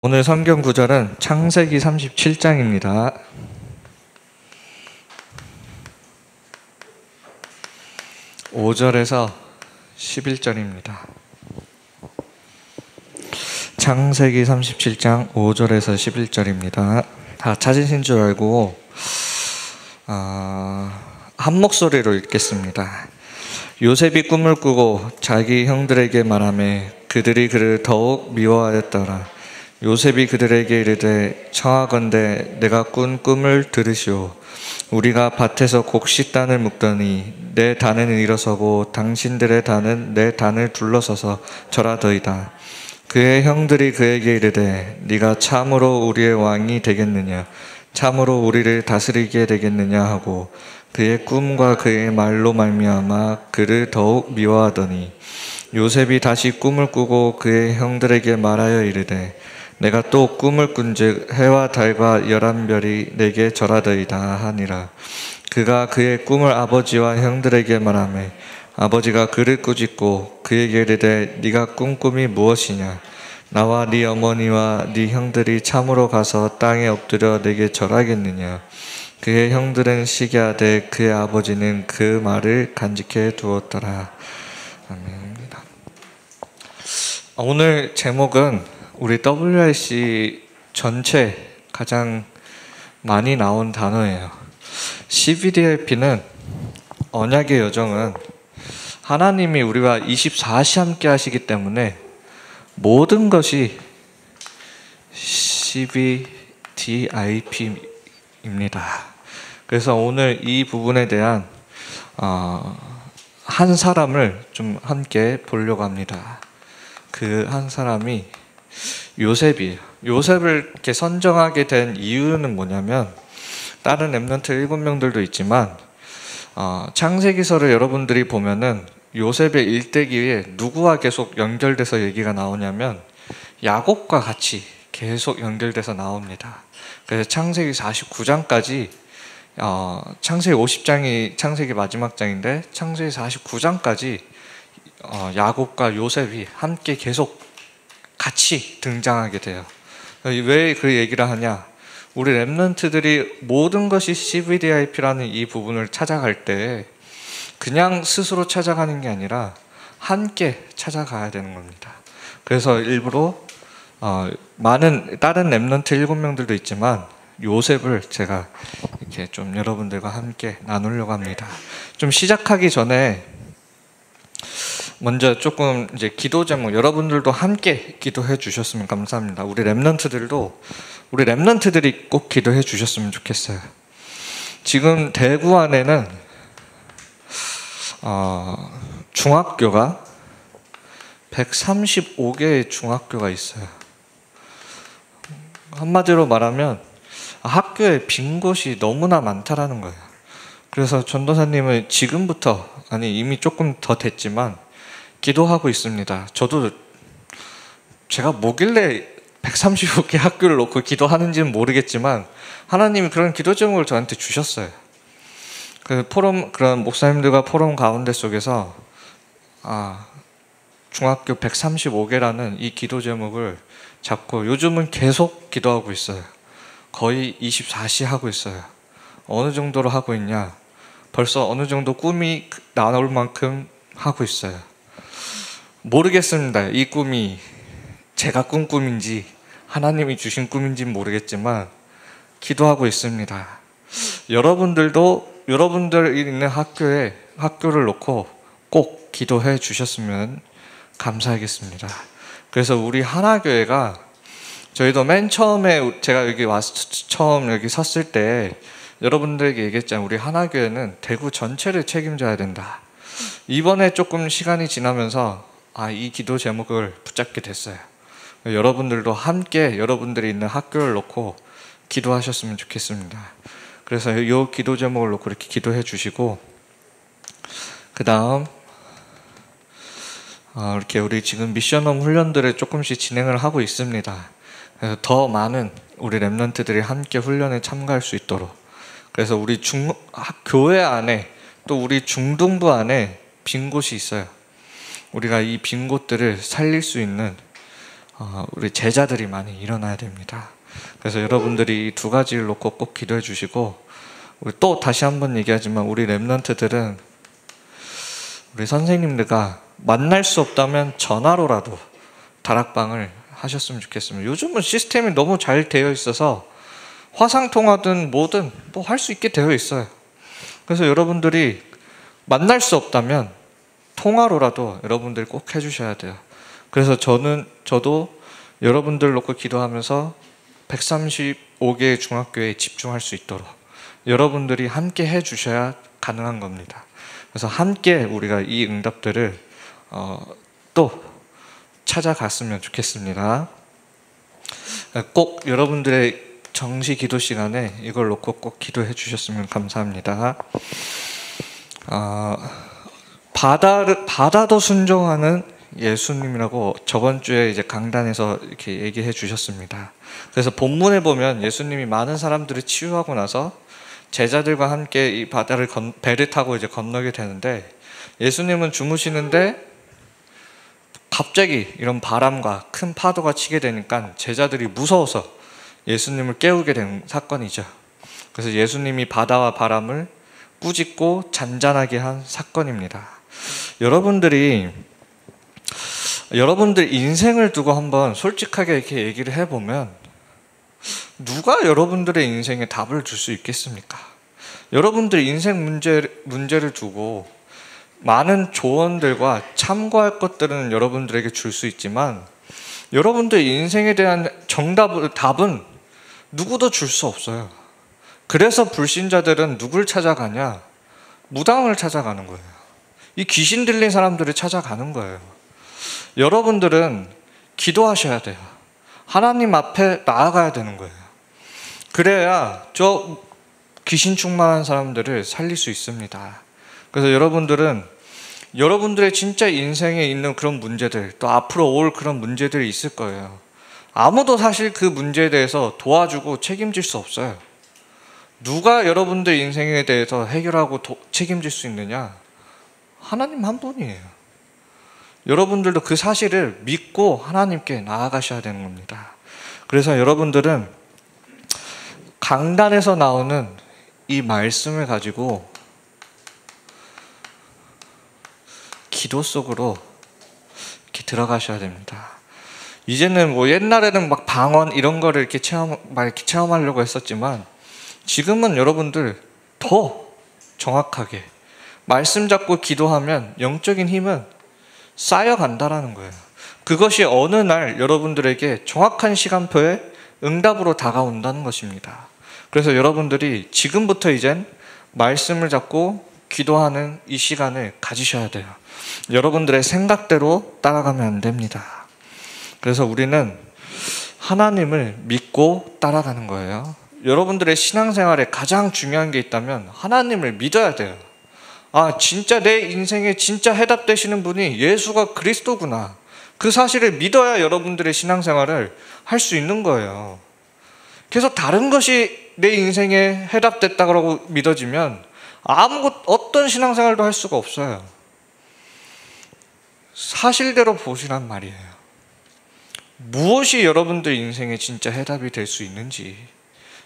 오늘 성경 구절은 창세기 37장입니다. 5절에서 11절입니다. 창세기 37장 5절에서 11절입니다. 다 찾으신 줄 알고 한 목소리로 읽겠습니다. 요셉이 꿈을 꾸고 자기 형들에게 말하며 그들이 그를 더욱 미워하였더라. 요셉이 그들에게 이르되 청하건대 내가 꾼 꿈을 들으시오. 우리가 밭에서 곡식단을 묶더니 내 단은 일어서고 당신들의 단은 내 단을 둘러서서 절하더이다. 그의 형들이 그에게 이르되 네가 참으로 우리의 왕이 되겠느냐, 참으로 우리를 다스리게 되겠느냐 하고 그의 꿈과 그의 말로 말미암아 그를 더욱 미워하더니 요셉이 다시 꿈을 꾸고 그의 형들에게 말하여 이르되 내가 또 꿈을 꾼즉 해와 달과 11별이 내게 절하더이다 하니라. 그가 그의 꿈을 아버지와 형들에게 말하며 아버지가 그를 꾸짖고 그에게 이르되 네가 꾼 꿈이 무엇이냐? 나와 네 어머니와 네 형들이 참으로 가서 땅에 엎드려 내게 절하겠느냐? 그의 형들은 시기하되 그의 아버지는 그 말을 간직해 두었더라. 아멘입니다. 오늘 제목은 우리 WRC 전체 가장 많이 나온 단어예요. CVDIP는 언약의 여정은 하나님이 우리와 24시 함께 하시기 때문에 모든 것이 CVDIP입니다. 그래서 오늘 이 부분에 대한 한 사람을 좀 함께 보려고 합니다. 그 한 사람이 요셉이에요. 요셉을 이렇게 선정하게 된 이유는 뭐냐면 다른 렘넌트 7명들도 있지만 창세기서를 여러분들이 보면은 요셉의 일대기에 누구와 계속 연결돼서 얘기가 나오냐면 야곱과 같이 계속 연결돼서 나옵니다. 그래서 창세기 49장까지 창세기 50장이 창세기 마지막 장인데 창세기 49장까지 야곱과 요셉이 함께 계속 같이 등장하게 돼요. 왜 그 얘기를 하냐? 우리 렘넌트들이 모든 것이 CVDIP라는 이 부분을 찾아갈 때 그냥 스스로 찾아가는 게 아니라 함께 찾아가야 되는 겁니다. 그래서 일부러 많은 다른 렘넌트 7명들도 있지만 요셉을 제가 이렇게 좀 여러분들과 함께 나누려고 합니다. 좀 시작하기 전에 먼저 조금 이제 기도 제목 여러분들도 함께 기도해 주셨으면 감사합니다. 우리 렘넌트들이 꼭 기도해 주셨으면 좋겠어요. 지금 대구 안에는 중학교가 135개의 중학교가 있어요. 한마디로 말하면 학교에 빈 곳이 너무나 많다라는 거예요. 그래서 전도사님은 지금부터 이미 조금 더 됐지만 기도하고 있습니다. 저도 제가 뭐길래 135개 학교를 놓고 기도하는지는 모르겠지만 하나님이 그런 기도 제목을 저한테 주셨어요. 그런 목사님들과 포럼 가운데 속에서 중학교 135개라는 이 기도 제목을 잡고 요즘은 계속 기도하고 있어요. 거의 24시 하고 있어요. 어느 정도로 하고 있냐? 벌써 어느 정도 꿈이 나올 만큼 하고 있어요. 모르겠습니다. 이 꿈이 제가 꾼 꿈인지 하나님이 주신 꿈인지는 모르겠지만 기도하고 있습니다. 여러분들이 있는 학교를 놓고 꼭 기도해 주셨으면 감사하겠습니다. 그래서 우리 하나교회가 저희도 맨 처음에 제가 처음 여기 섰을 때 여러분들에게 얘기했잖아요. 우리 하나교회는 대구 전체를 책임져야 된다. 이번에 조금 시간이 지나면서 이 기도 제목을 붙잡게 됐어요. 여러분들도 함께 여러분들이 있는 학교를 놓고 기도하셨으면 좋겠습니다. 그래서 이 기도 제목을 놓고 이렇게 기도해 주시고 그 다음 이렇게 우리 지금 미션홈 훈련들을 조금씩 진행을 하고 있습니다. 그래서 더 많은 우리 렘넌트들이 함께 훈련에 참가할 수 있도록 그래서 우리 교회 안에 또 우리 중등부 안에 빈 곳이 있어요. 우리가 이 빈 곳들을 살릴 수 있는 우리 제자들이 많이 일어나야 됩니다. 그래서 여러분들이 이 두 가지를 놓고 꼭 기도해 주시고, 우리 또 다시 한번 얘기하지만 우리 렘넌트들은 우리 선생님들과 만날 수 없다면 전화로라도 다락방을 하셨으면 좋겠습니다. 요즘은 시스템이 너무 잘 되어 있어서 화상통화든 뭐든 뭐 할 수 있게 되어 있어요. 그래서 여러분들이 만날 수 없다면 통화로라도 여러분들이 꼭 해주셔야 돼요. 그래서 저도 여러분들 놓고 기도하면서 135개의 중학교에 집중할 수 있도록 여러분들이 함께 해주셔야 가능한 겁니다. 그래서 함께 우리가 이 응답들을 또 찾아갔으면 좋겠습니다. 꼭 여러분들의 정시 기도 시간에 이걸 놓고 꼭 기도해 주셨으면 감사합니다. 바다도 순종하는 예수님이라고 저번 주에 이제 강단에서 이렇게 얘기해 주셨습니다. 그래서 본문에 보면 예수님이 많은 사람들을 치유하고 나서 제자들과 함께 이 바다를 배를 타고 이제 건너게 되는데, 예수님은 주무시는데 갑자기 이런 바람과 큰 파도가 치게 되니까 제자들이 무서워서 예수님을 깨우게 된 사건이죠. 그래서 예수님이 바다와 바람을 꾸짖고 잔잔하게 한 사건입니다. 여러분들 인생을 두고 한번 솔직하게 이렇게 얘기를 해보면 누가 여러분들의 인생에 답을 줄 수 있겠습니까? 여러분들 인생 문제를 두고 많은 조언들과 참고할 것들은 여러분들에게 줄 수 있지만 여러분들 인생에 대한 답은 누구도 줄 수 없어요. 그래서 불신자들은 누굴 찾아가냐? 무당을 찾아가는 거예요. 이 귀신 들린 사람들을 찾아가는 거예요. 여러분들은 기도하셔야 돼요. 하나님 앞에 나아가야 되는 거예요. 그래야 저 귀신 충만한 사람들을 살릴 수 있습니다. 그래서 여러분들은 여러분들의 진짜 인생에 있는 그런 문제들, 또 앞으로 올 그런 문제들이 있을 거예요. 아무도 사실 그 문제에 대해서 도와주고 책임질 수 없어요. 누가 여러분들 인생에 대해서 해결하고 책임질 수 있느냐? 하나님 한 분이에요. 여러분들도 그 사실을 믿고 하나님께 나아가셔야 되는 겁니다. 그래서 여러분들은 강단에서 나오는 이 말씀을 가지고 기도 속으로 이렇게 들어가셔야 됩니다. 이제는 뭐 옛날에는 막 방언 이런 거를 이렇게 체험하려고 했었지만 지금은 여러분들 더 정확하게 말씀 잡고 기도하면 영적인 힘은 쌓여간다라는 거예요. 그것이 어느 날 여러분들에게 정확한 시간표에 응답으로 다가온다는 것입니다. 그래서 여러분들이 지금부터 이젠 말씀을 잡고 기도하는 이 시간을 가지셔야 돼요. 여러분들의 생각대로 따라가면 안 됩니다. 그래서 우리는 하나님을 믿고 따라가는 거예요. 여러분들의 신앙생활에 가장 중요한 게 있다면 하나님을 믿어야 돼요. 진짜 내 인생에 진짜 해답되시는 분이 예수가 그리스도구나. 그 사실을 믿어야 여러분들의 신앙생활을 할 수 있는 거예요. 그래서 다른 것이 내 인생에 해답됐다고 믿어지면 어떤 신앙생활도 할 수가 없어요. 사실대로 보시란 말이에요. 무엇이 여러분들 인생에 진짜 해답이 될 수 있는지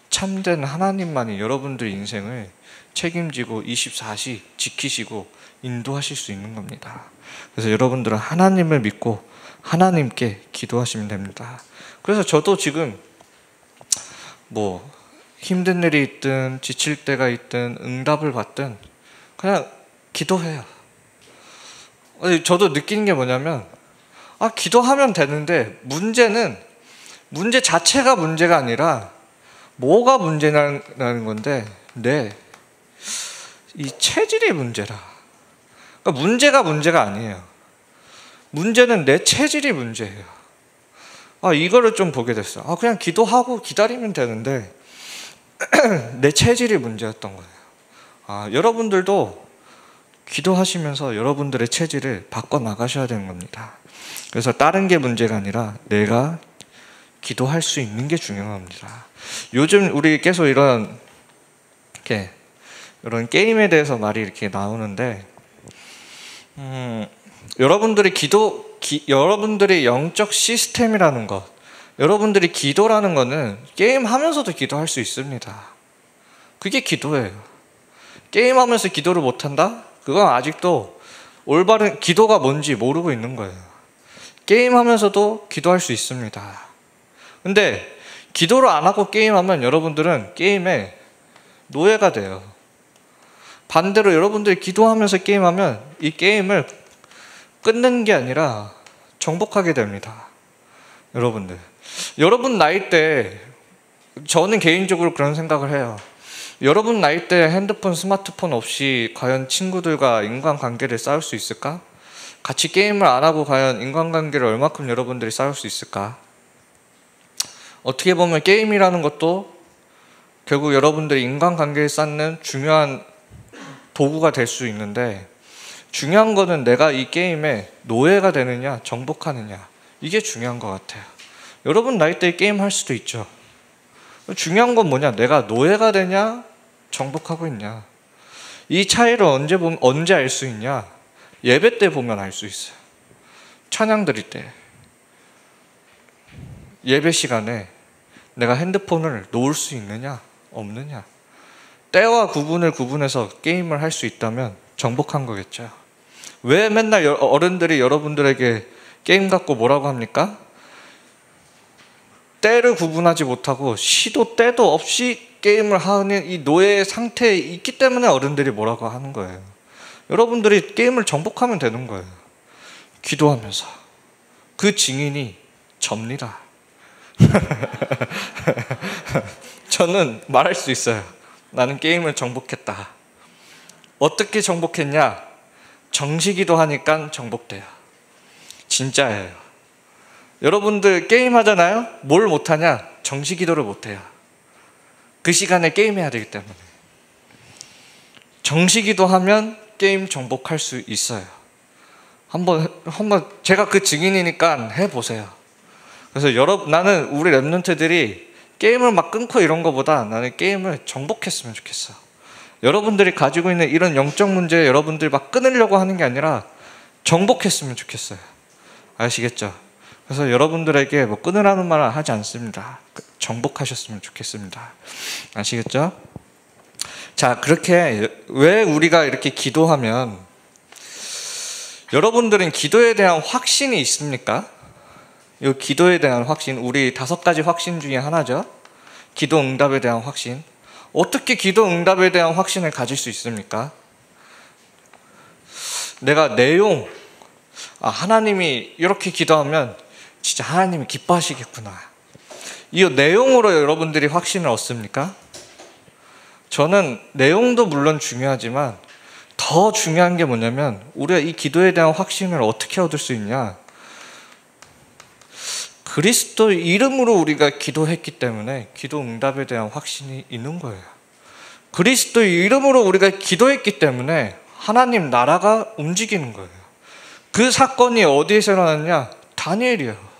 참된 하나님만이 여러분들 인생을 책임지고 24시 지키시고 인도하실 수 있는 겁니다. 그래서 여러분들은 하나님을 믿고 하나님께 기도하시면 됩니다. 그래서 저도 지금 뭐 힘든 일이 있든 지칠 때가 있든 응답을 받든 그냥 기도해요. 저도 느끼는 게 뭐냐면 기도하면 되는데 문제 자체가 문제가 아니라 뭐가 문제라는 건데 이 체질이 문제라. 그러니까 문제가 아니에요. 문제는 내 체질이 문제예요. 이거를 좀 보게 됐어요. 그냥 기도하고 기다리면 되는데 내 체질이 문제였던 거예요. 여러분들도 기도하시면서 여러분들의 체질을 바꿔나가셔야 되는 겁니다. 그래서 다른 게 문제가 아니라 내가 기도할 수 있는 게 중요한 겁니다. 요즘 우리 계속 이런 게임에 대해서 말이 이렇게 나오는데 여러분들의 영적 시스템이라는 것, 여러분들이 기도라는 거는 게임하면서도 기도할 수 있습니다. 그게 기도예요. 게임하면서 기도를 못한다? 그건 아직도 올바른 기도가 뭔지 모르고 있는 거예요. 게임하면서도 기도할 수 있습니다. 근데 기도를 안 하고 게임하면 여러분들은 게임에 노예가 돼요. 반대로 여러분들이 기도하면서 게임하면 이 게임을 끊는 게 아니라 정복하게 됩니다. 여러분 나이 때, 저는 개인적으로 그런 생각을 해요. 여러분 나이 때 핸드폰, 스마트폰 없이 과연 친구들과 인간관계를 쌓을 수 있을까? 같이 게임을 안 하고 과연 인간관계를 얼마큼 여러분들이 쌓을 수 있을까? 어떻게 보면 게임이라는 것도 결국 여러분들이 인간관계를 쌓는 중요한 도구가 될 수 있는데, 중요한 거는 내가 이 게임에 노예가 되느냐 정복하느냐, 이게 중요한 것 같아요. 여러분 나이 때 게임 할 수도 있죠. 중요한 건 뭐냐? 내가 노예가 되냐 정복하고 있냐. 이 차이를 언제 알 수 있냐? 예배 때 보면 알 수 있어요. 찬양 드릴 때, 예배 시간에 내가 핸드폰을 놓을 수 있느냐 없느냐, 때와 구분해서 게임을 할 수 있다면 정복한 거겠죠. 왜 맨날 어른들이 여러분들에게 게임 갖고 뭐라고 합니까? 때를 구분하지 못하고 시도 때도 없이 게임을 하는 이 노예의 상태에 있기 때문에 어른들이 뭐라고 하는 거예요. 여러분들이 게임을 정복하면 되는 거예요. 기도하면서. 그 증인이 접니다. 저는 말할 수 있어요. 나는 게임을 정복했다. 어떻게 정복했냐? 정시기도 하니까 정복돼요. 진짜예요. 여러분들 게임 하잖아요? 뭘 못하냐? 정시기도를 못해요. 그 시간에 게임해야 되기 때문에. 정시기도 하면 게임 정복할 수 있어요. 한번 제가 그 증인이니까 해보세요. 그래서 나는 우리 랩런트들이 게임을 막 끊고 이런 거보다 나는 게임을 정복했으면 좋겠어. 여러분들이 가지고 있는 이런 영적 문제 여러분들 막 끊으려고 하는 게 아니라 정복했으면 좋겠어요. 아시겠죠? 그래서 여러분들에게 뭐 끊으라는 말은 하지 않습니다. 정복하셨으면 좋겠습니다. 아시겠죠? 자, 그렇게 왜 우리가 이렇게 기도하면, 여러분들은 기도에 대한 확신이 있습니까? 이 기도에 대한 확신, 우리 5가지 확신 중에 하나죠. 기도 응답에 대한 확신. 어떻게 기도 응답에 대한 확신을 가질 수 있습니까? 내가 하나님이 이렇게 기도하면 진짜 하나님이 기뻐하시겠구나, 이 내용으로 여러분들이 확신을 얻습니까? 저는 내용도 물론 중요하지만 더 중요한 게 뭐냐면, 우리가 이 기도에 대한 확신을 어떻게 얻을 수 있냐? 그리스도 이름으로 우리가 기도했기 때문에 기도 응답에 대한 확신이 있는 거예요. 그리스도 이름으로 우리가 기도했기 때문에 하나님 나라가 움직이는 거예요. 그 사건이 어디에서 일어났냐? 다니엘이에요.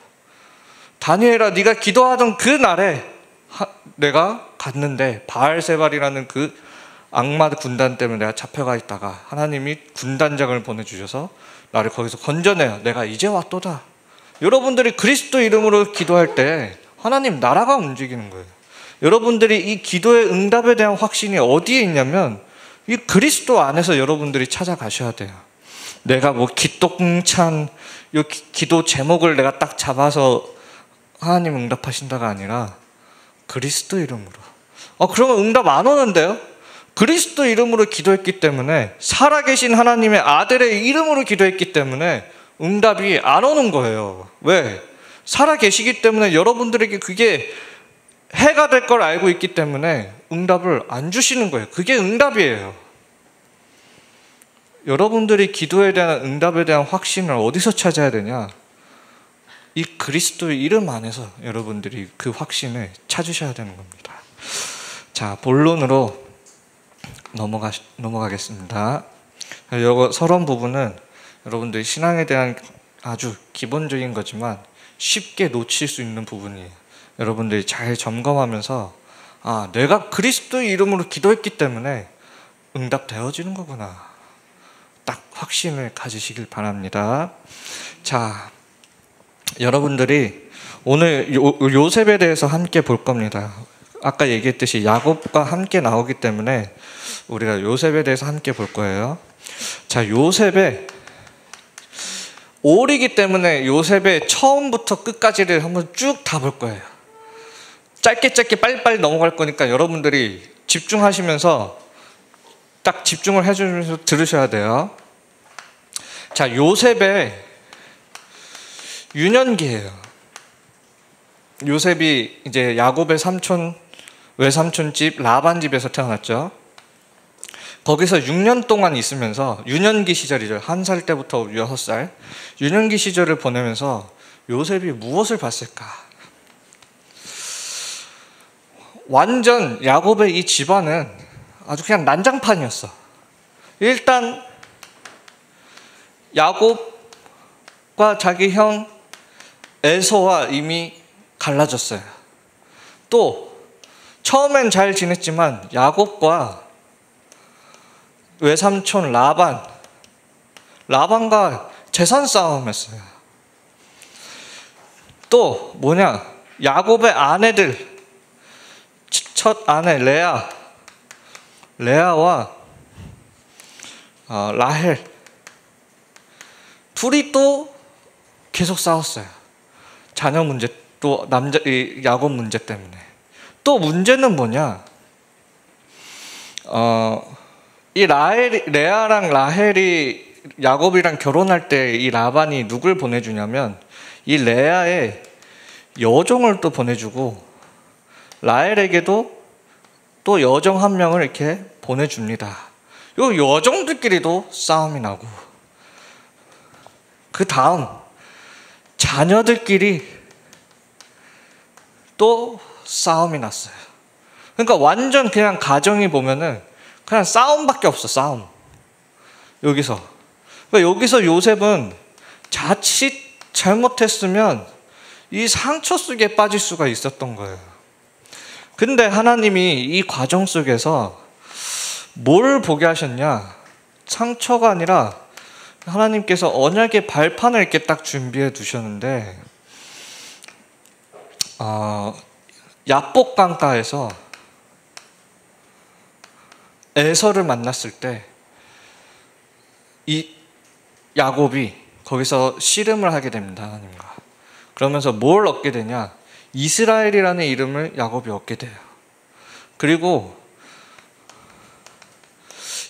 다니엘아, 네가 기도하던 그 날에 내가 갔는데 바알세발이라는 그 악마 군단 때문에 내가 잡혀가 있다가 하나님이 군단장을 보내주셔서 나를 거기서 건져내요. 내가 이제 왔도다. 여러분들이 그리스도 이름으로 기도할 때 하나님 나라가 움직이는 거예요. 여러분들이 이 기도의 응답에 대한 확신이 어디에 있냐면 이 그리스도 안에서 여러분들이 찾아가셔야 돼요. 내가 뭐 기똥찬 이 기도 제목을 내가 딱 잡아서 하나님 응답하신다가 아니라 그리스도 이름으로. 그러면 응답 안 오는데요? 그리스도 이름으로 기도했기 때문에, 살아계신 하나님의 아들의 이름으로 기도했기 때문에 응답이 안 오는 거예요. 왜? 살아계시기 때문에 여러분들에게 그게 해가 될 걸 알고 있기 때문에 응답을 안 주시는 거예요. 그게 응답이에요. 여러분들이 기도에 대한 응답에 대한 확신을 어디서 찾아야 되냐? 이 그리스도의 이름 안에서 여러분들이 그 확신을 찾으셔야 되는 겁니다. 자, 본론으로 넘어가겠습니다. 이거 서론 부분은 여러분들이 신앙에 대한 아주 기본적인 거지만 쉽게 놓칠 수 있는 부분이에요. 여러분들이 잘 점검하면서 내가 그리스도의 이름으로 기도했기 때문에 응답되어지는 거구나, 딱 확신을 가지시길 바랍니다. 자, 여러분들이 오늘 요셉에 대해서 함께 볼 겁니다. 아까 얘기했듯이 야곱과 함께 나오기 때문에 우리가 요셉에 대해서 함께 볼 거예요. 자, 요셉의 올이기 때문에 요셉의 처음부터 끝까지를 한번 쭉 다 볼 거예요. 짧게 빨리빨리 넘어갈 거니까 여러분들이 집중하시면서 딱 집중을 해주면서 들으셔야 돼요. 자, 요셉의 유년기예요. 요셉이 이제 야곱의 외삼촌 집 라반 집에서 태어났죠. 거기서 6년 동안 있으면서 유년기 시절이죠. 1살 때부터 6살 유년기 시절을 보내면서 요셉이 무엇을 봤을까? 완전 야곱의 이 집안은 아주 그냥 난장판이었어. 일단 야곱과 자기 형 에서와 이미 갈라졌어요. 또 처음엔 잘 지냈지만 야곱과 외삼촌 라반과 재산 싸움했어요. 또 뭐냐, 야곱의 아내들, 첫 아내 레아와 라헬 둘이 또 계속 싸웠어요. 자녀 문제, 또 야곱 문제 때문에. 또 문제는 뭐냐, 이 레아랑 라헬이 야곱이랑 결혼할 때 이 라반이 누굴 보내주냐면 이 레아의 여종을 또 보내주고 라헬에게도 또 여종 한 명을 이렇게 보내줍니다. 이 여종들끼리도 싸움이 나고, 그 다음 자녀들끼리 또 싸움이 났어요. 그러니까 완전 그냥 가정이 보면은 그냥 싸움밖에 없어, 싸움. 여기서 요셉은 자칫 잘못했으면 이 상처 속에 빠질 수가 있었던 거예요. 근데 하나님이 이 과정 속에서 뭘 보게 하셨냐? 상처가 아니라 하나님께서 언약의 발판을 이렇게 딱 준비해 두셨는데, 야복 강가에서 에서를 만났을 때 이 야곱이 거기서 씨름을 하게 됩니다, 하나님과. 그러면서 뭘 얻게 되냐? 이스라엘이라는 이름을 야곱이 얻게 돼요. 그리고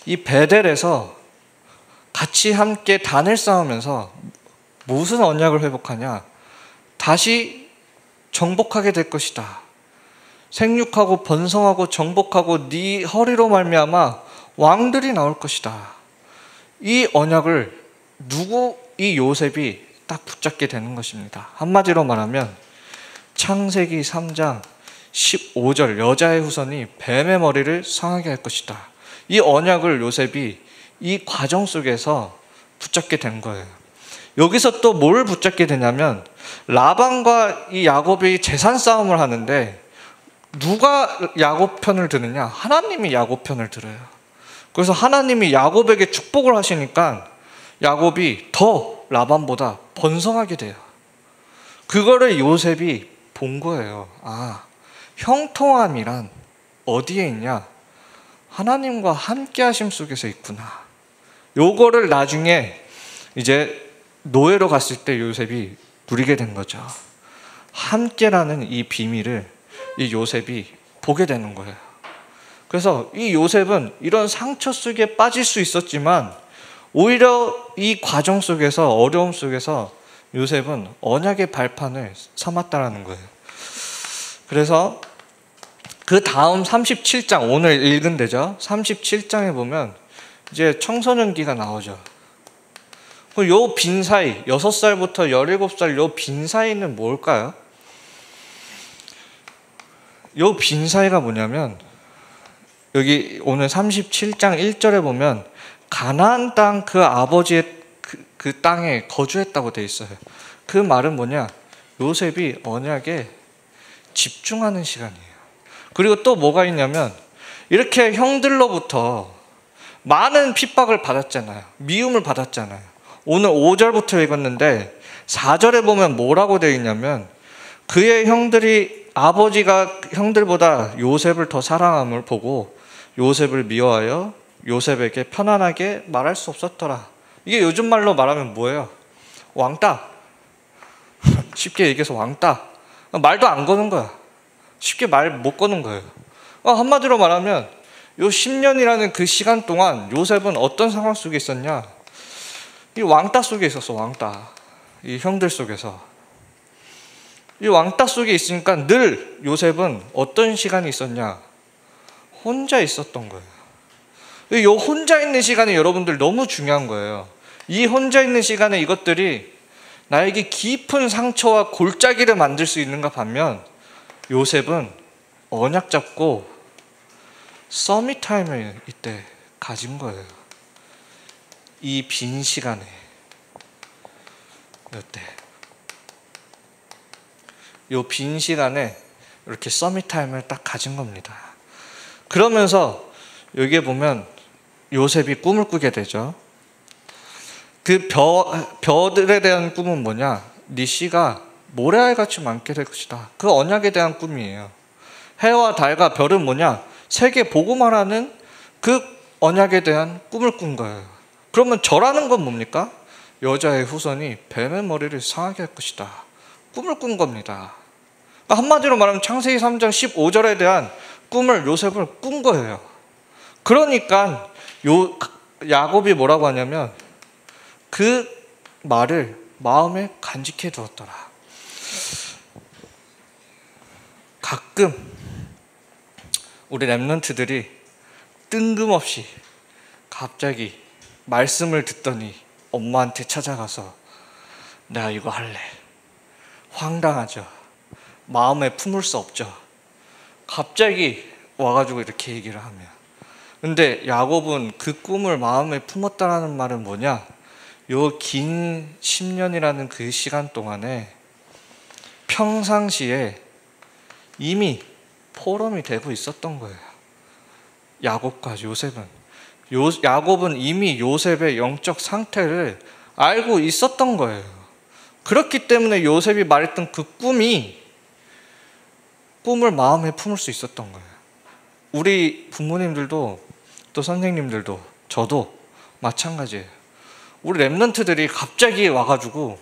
이 베델에서 같이 함께 단을 쌓으면서 무슨 언약을 회복하냐? 다시 정복하게 될 것이다. 생육하고 번성하고 정복하고 네 허리로 말미암아 왕들이 나올 것이다. 이 언약을 이 요셉이 딱 붙잡게 되는 것입니다. 한마디로 말하면 창세기 3장 15절 여자의 후손이 뱀의 머리를 상하게 할 것이다. 이 언약을 요셉이 이 과정 속에서 붙잡게 된 거예요. 여기서 또 뭘 붙잡게 되냐면 라반과 이 야곱이 재산 싸움을 하는데 누가 야곱 편을 드느냐? 하나님이 야곱 편을 들어요. 그래서 하나님이 야곱에게 축복을 하시니까 야곱이 더 라반보다 번성하게 돼요. 그거를 요셉이 본 거예요. 형통함이란 어디에 있냐? 하나님과 함께 하심 속에서 있구나. 요거를 나중에 이제 노예로 갔을 때 요셉이 누리게 된 거죠. 함께라는 이 비밀을 이 요셉이 보게 되는 거예요. 그래서 이 요셉은 이런 상처 속에 빠질 수 있었지만 오히려 이 과정 속에서, 어려움 속에서 요셉은 언약의 발판을 삼았다라는 거예요. 그래서 그 다음 37장, 오늘 읽은 데죠. 37장에 보면 이제 청소년기가 나오죠. 요 빈 사이, 6살부터 17살 요 빈 사이는 뭘까요? 요 빈 사이가 뭐냐면 여기 오늘 37장 1절에 보면 가나안 땅 그 아버지의 그 땅에 거주했다고 돼 있어요. 그 말은 뭐냐? 요셉이 언약에 집중하는 시간이에요. 그리고 또 뭐가 있냐면 이렇게 형들로부터 많은 핍박을 받았잖아요. 미움을 받았잖아요. 오늘 5절부터 읽었는데 4절에 보면 뭐라고 되어 있냐면 그의 형들이 아버지가 형들보다 요셉을 더 사랑함을 보고 요셉을 미워하여 요셉에게 편안하게 말할 수 없었더라. 이게 요즘 말로 말하면 뭐예요? 왕따. 쉽게 얘기해서 왕따. 말도 안 거는 거야. 쉽게 말 못 거는 거예요. 한마디로 말하면 요 10년이라는 그 시간 동안 요셉은 어떤 상황 속에 있었냐? 이 왕따 속에 있었어. 왕따. 이 형들 속에서. 이 왕따 속에 있으니까 늘 요셉은 어떤 시간이 있었냐? 혼자 있었던 거예요. 이 혼자 있는 시간이 여러분들 너무 중요한 거예요. 이 혼자 있는 시간에 이것들이 나에게 깊은 상처와 골짜기를 만들 수 있는가 반면 요셉은 언약 잡고 서밋타임을 이때 가진 거예요. 이 빈 시간에 이때 이 빈 시간에 이렇게 서밋타임을 딱 가진 겁니다. 그러면서 여기에 보면 요셉이 꿈을 꾸게 되죠. 그 벼들에 대한 꿈은 뭐냐? 네 씨가 모래알같이 많게 될 것이다. 그 언약에 대한 꿈이에요. 해와 달과 별은 뭐냐? 세계 복음을 하는 그 언약에 대한 꿈을 꾼 거예요. 그러면 저라는 건 뭡니까? 여자의 후손이 뱀의 머리를 상하게 할 것이다. 꿈을 꾼 겁니다. 한마디로 말하면 창세기 3장 15절에 대한 꿈을 요셉을 꾼 거예요. 그러니까 야곱이 뭐라고 하냐면 그 말을 마음에 간직해 두었더라. 가끔 우리 랩런트들이 뜬금없이 갑자기 말씀을 듣더니 엄마한테 찾아가서 내가 이거 할래. 황당하죠. 마음에 품을 수 없죠. 갑자기 와가지고 이렇게 얘기를 하면. 근데 야곱은 그 꿈을 마음에 품었다라는 말은 뭐냐? 요 긴 10년이라는 그 시간 동안에 평상시에 이미 포럼이 되고 있었던 거예요. 야곱과 요셉은. 야곱은 이미 요셉의 영적 상태를 알고 있었던 거예요. 그렇기 때문에 요셉이 말했던 그 꿈을 마음에 품을 수 있었던 거예요. 우리 부모님들도 또 선생님들도 저도 마찬가지예요. 우리 랩런트들이 갑자기 와가지고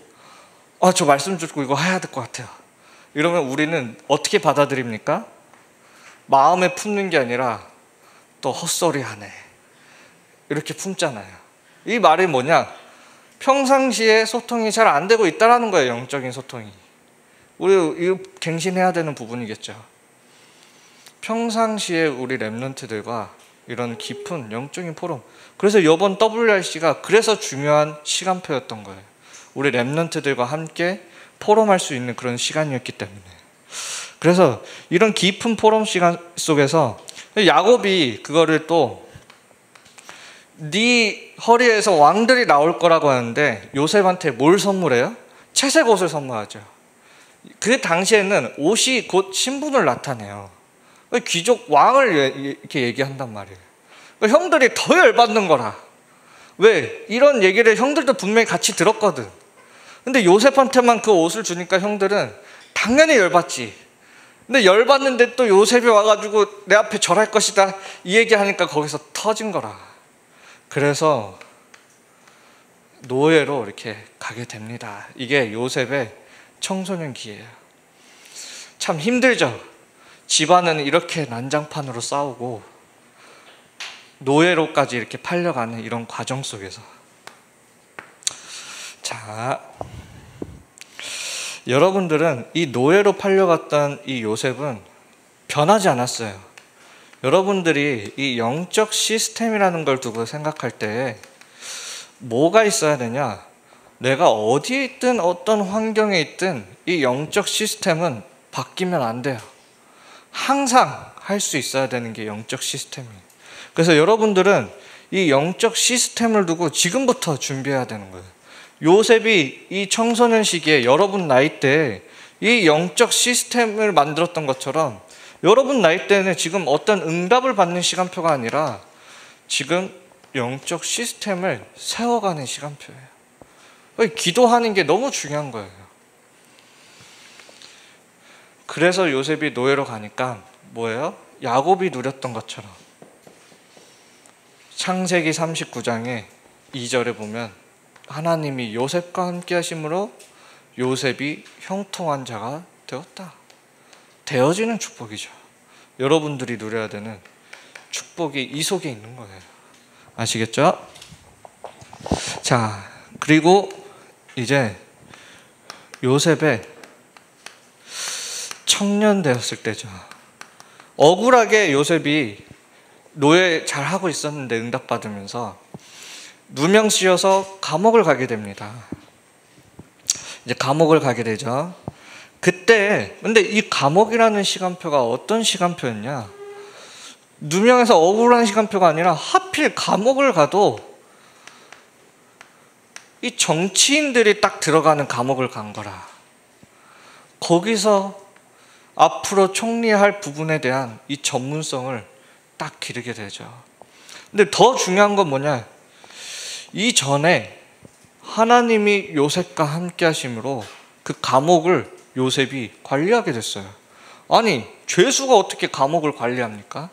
저 말씀 듣고 이거 해야 될 것 같아요. 이러면 우리는 어떻게 받아들입니까? 마음에 품는 게 아니라 또 헛소리하네. 이렇게 품잖아요. 이 말이 뭐냐? 평상시에 소통이 잘 안 되고 있다는 거예요. 영적인 소통이. 우리 이거 갱신해야 되는 부분이겠죠. 평상시에 우리 랩런트들과 이런 깊은 영적인 포럼. 그래서 이번 WRC가 그래서 중요한 시간표였던 거예요. 우리 랩런트들과 함께 포럼할 수 있는 그런 시간이었기 때문에. 그래서 이런 깊은 포럼 시간 속에서 야곱이 그거를 또 네 허리에서 왕들이 나올 거라고 하는데 요셉한테 뭘 선물해요? 채색 옷을 선물하죠. 그 당시에는 옷이 곧 신분을 나타내요. 귀족 왕을 이렇게 얘기한단 말이에요. 형들이 더 열받는 거라. 왜? 이런 얘기를 형들도 분명히 같이 들었거든. 근데 요셉한테만 그 옷을 주니까 형들은 당연히 열받지. 근데 열받는데 또 요셉이 와가지고 내 앞에 절할 것이다 이 얘기하니까 거기서 터진 거라. 그래서 노예로 이렇게 가게 됩니다. 이게 요셉의 청소년기예요. 참 힘들죠. 집안은 이렇게 난장판으로 싸우고 노예로까지 이렇게 팔려가는 이런 과정 속에서. 자, 여러분들은 이 노예로 팔려갔던 이 요셉은 변하지 않았어요. 여러분들이 이 영적 시스템이라는 걸 두고 생각할 때 뭐가 있어야 되냐? 내가 어디에 있든 어떤 환경에 있든 이 영적 시스템은 바뀌면 안 돼요. 항상 할 수 있어야 되는 게 영적 시스템이에요. 그래서 여러분들은 이 영적 시스템을 두고 지금부터 준비해야 되는 거예요. 요셉이 이 청소년 시기에 여러분 나이 때 이 영적 시스템을 만들었던 것처럼 여러분 나이 때는 지금 어떤 응답을 받는 시간표가 아니라 지금 영적 시스템을 세워가는 시간표예요. 기도하는 게 너무 중요한 거예요. 그래서 요셉이 노예로 가니까 뭐예요? 야곱이 누렸던 것처럼 창세기 39장에 2절에 보면 하나님이 요셉과 함께 하심으로 요셉이 형통한 자가 되었다. 되어지는 축복이죠. 여러분들이 누려야 되는 축복이 이 속에 있는 거예요. 아시겠죠? 자, 그리고 이제 요셉의 청년 되었을 때죠. 억울하게 요셉이 노예 잘하고 있었는데 응답받으면서 누명 씌어서 감옥을 가게 됩니다. 이제 감옥을 가게 되죠. 그때 근데 이 감옥이라는 시간표가 어떤 시간표였냐? 누명에서 억울한 시간표가 아니라 하필 감옥을 가도 이 정치인들이 딱 들어가는 감옥을 간 거라. 거기서 앞으로 총리할 부분에 대한 이 전문성을 딱 기르게 되죠. 근데 더 중요한 건 뭐냐? 이전에 하나님이 요셉과 함께 하심으로 그 감옥을 요셉이 관리하게 됐어요. 아니, 죄수가 어떻게 감옥을 관리합니까?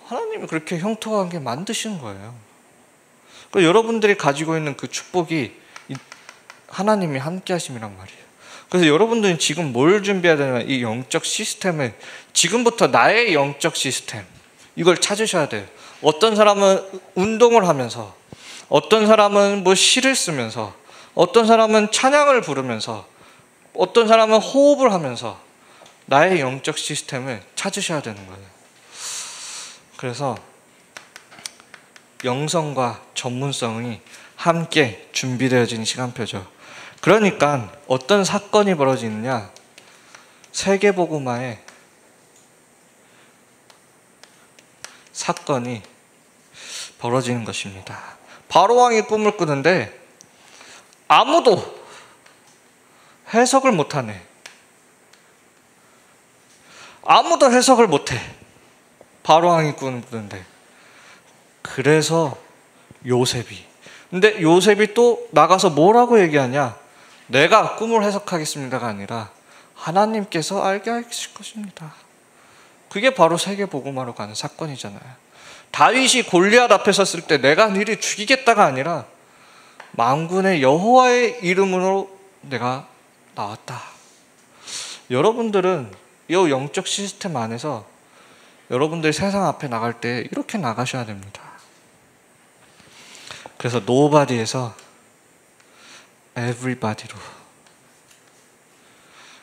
하나님이 그렇게 형통하게 만드신 거예요. 그러니까 여러분들이 가지고 있는 그 축복이 하나님이 함께 하심이란 말이에요. 그래서 여러분들은 지금 뭘 준비해야 되냐면 이 영적 시스템을 지금부터 나의 영적 시스템 이걸 찾으셔야 돼요. 어떤 사람은 운동을 하면서, 어떤 사람은 뭐 시를 쓰면서, 어떤 사람은 찬양을 부르면서, 어떤 사람은 호흡을 하면서 나의 영적 시스템을 찾으셔야 되는 거예요. 그래서 영성과 전문성이 함께 준비되어진 시간표죠. 그러니까 어떤 사건이 벌어지느냐? 세계복음화의 사건이 벌어지는 것입니다. 바로왕이 꿈을 꾸는데 아무도 해석을 못하네. 아무도 해석을 못해. 바로왕이 꾸는데. 그래서 요셉이. 근데 요셉이 또 나가서 뭐라고 얘기하냐? 내가 꿈을 해석하겠습니다가 아니라 하나님께서 알게 하실 것입니다. 그게 바로 세계복음화로 가는 사건이잖아요. 다윗이 골리앗 앞에 섰을 때 내가 너를 죽이겠다가 아니라 만군의 여호와의 이름으로 내가 나왔다. 여러분들은 이 영적 시스템 안에서 여러분들이 세상 앞에 나갈 때 이렇게 나가셔야 됩니다. 그래서 nobody에서 everybody로.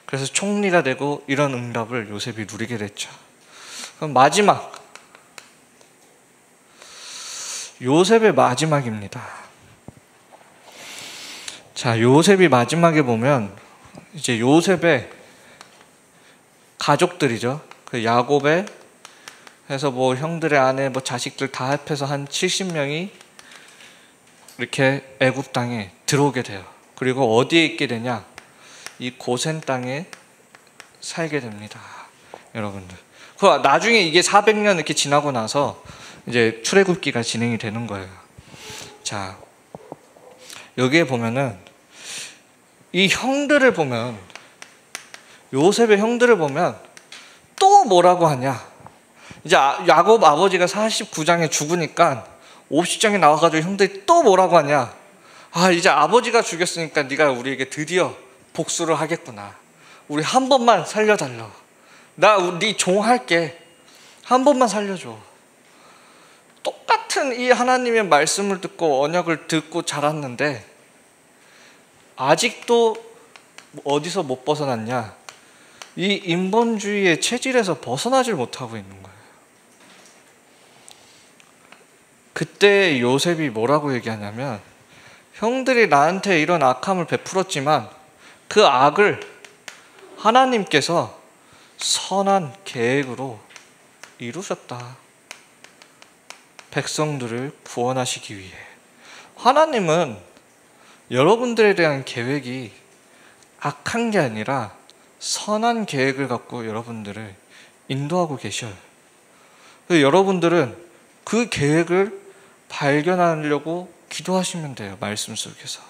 그래서 총리가 되고 이런 응답을 요셉이 누리게 됐죠. 그럼 마지막, 요셉의 마지막입니다. 자, 요셉이 마지막에 보면 이제 요셉의 가족들이죠. 그 야곱의 해서 뭐 형들의 아내, 뭐 자식들 다 합해서 한 70명이 이렇게 애굽 땅에 들어오게 돼요. 그리고 어디에 있게 되냐? 이 고센 땅에 살게 됩니다. 여러분들. 그 나중에 이게 400년 이렇게 지나고 나서 이제 출애굽기가 진행이 되는 거예요. 자, 여기에 보면은 이 형들을 보면, 요셉의 형들을 보면 또 뭐라고 하냐? 이제 야곱 아버지가 49장에 죽으니까 50장에 나와가지고 형들이 또 뭐라고 하냐? 아, 이제 아버지가 죽였으니까 네가 우리에게 드디어 복수를 하겠구나. 우리 한 번만 살려달라. 나 네 종 할게. 한 번만 살려줘. 똑같은 이 하나님의 말씀을 듣고 언약을 듣고 자랐는데 아직도 어디서 못 벗어났냐? 이 인본주의의 체질에서 벗어나질 못하고 있는 거예요. 그때 요셉이 뭐라고 얘기하냐면, 형들이 나한테 이런 악함을 베풀었지만 그 악을 하나님께서 선한 계획으로 이루셨다. 백성들을 구원하시기 위해. 하나님은 여러분들에 대한 계획이 악한 게 아니라 선한 계획을 갖고 여러분들을 인도하고 계셔요. 여러분들은 그 계획을 발견하려고 기도하시면 돼요. 말씀 속에서.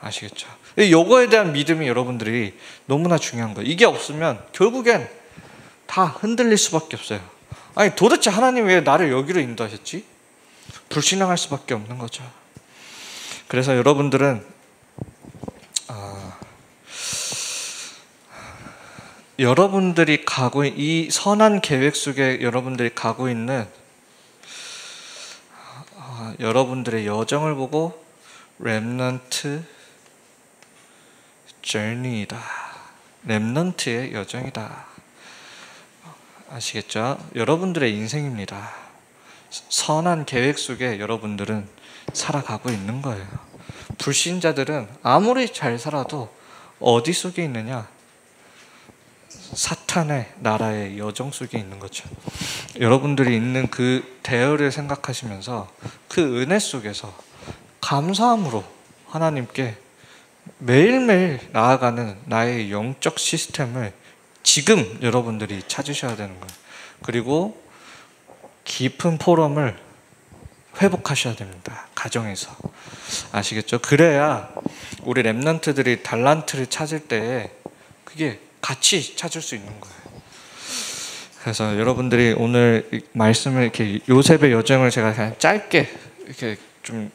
아시겠죠? 요거에 대한 믿음이 여러분들이 너무나 중요한 거예요. 이게 없으면 결국엔 다 흔들릴 수밖에 없어요. 아니 도대체 하나님 왜 나를 여기로 인도하셨지? 불신앙할 수밖에 없는 거죠. 그래서 여러분들은 여러분들이 이 선한 계획 속에 여러분들이 가고 있는 여러분들의 여정을 보고 렘넌트 journey이다. 렘넌트의 여정이다. 아시겠죠? 여러분들의 인생입니다. 선한 계획 속에 여러분들은 살아가고 있는 거예요. 불신자들은 아무리 잘 살아도 어디 속에 있느냐? 사탄의 나라의 여정 속에 있는 거죠. 여러분들이 있는 그 대열을 생각하시면서 그 은혜 속에서 감사함으로 하나님께 매일매일 나아가는 나의 영적 시스템을 지금 여러분들이 찾으셔야 되는 거예요. 그리고 깊은 포럼을 회복하셔야 됩니다. 가정에서. 아시겠죠? 그래야 우리 렘넌트들이 달란트를 찾을 때에 그게 같이 찾을 수 있는 거예요. 그래서 여러분들이 오늘 말씀을 이렇게 요셉의 여정을 제가 그냥 짧게 이렇게 좀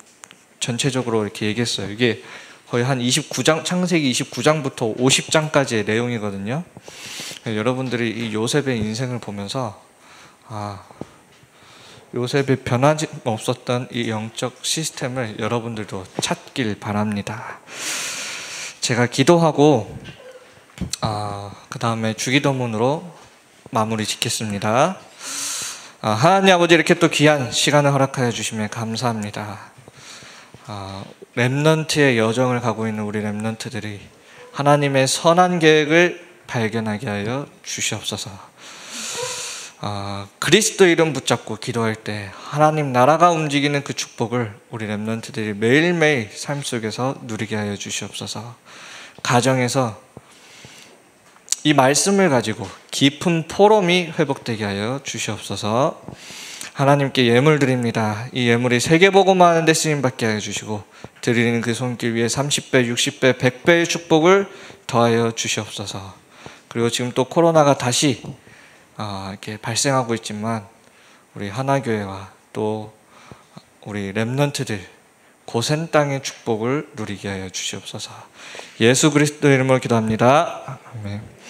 전체적으로 이렇게 얘기했어요. 이게 거의 한 29장, 창세기 29장부터 50장까지의 내용이거든요. 여러분들이 이 요셉의 인생을 보면서 요셉의 변하지 없었던 이 영적 시스템을 여러분들도 찾길 바랍니다. 제가 기도하고 그 다음에 주기도문으로 마무리 짓겠습니다. 하나님 아버지, 이렇게 또 귀한 시간을 허락하여 주시면 감사합니다. 렘넌트의 여정을 가고 있는 우리 렘넌트들이 하나님의 선한 계획을 발견하게 하여 주시옵소서. 그리스도 이름 붙잡고 기도할 때 하나님 나라가 움직이는 그 축복을 우리 렘넌트들이 매일매일 삶 속에서 누리게 하여 주시옵소서. 가정에서 이 말씀을 가지고 깊은 포럼이 회복되게 하여 주시옵소서. 하나님께 예물 드립니다. 이 예물이 세계복음 하는 데 쓰임받게 하여 주시고 드리는 그 손길 위에 30배, 60배, 100배의 축복을 더하여 주시옵소서. 그리고 지금 또 코로나가 다시 이렇게 발생하고 있지만 우리 하나교회와 또 우리 렘넌트들 고센 땅의 축복을 누리게 하여 주시옵소서. 예수 그리스도 이름으로 기도합니다. 아멘.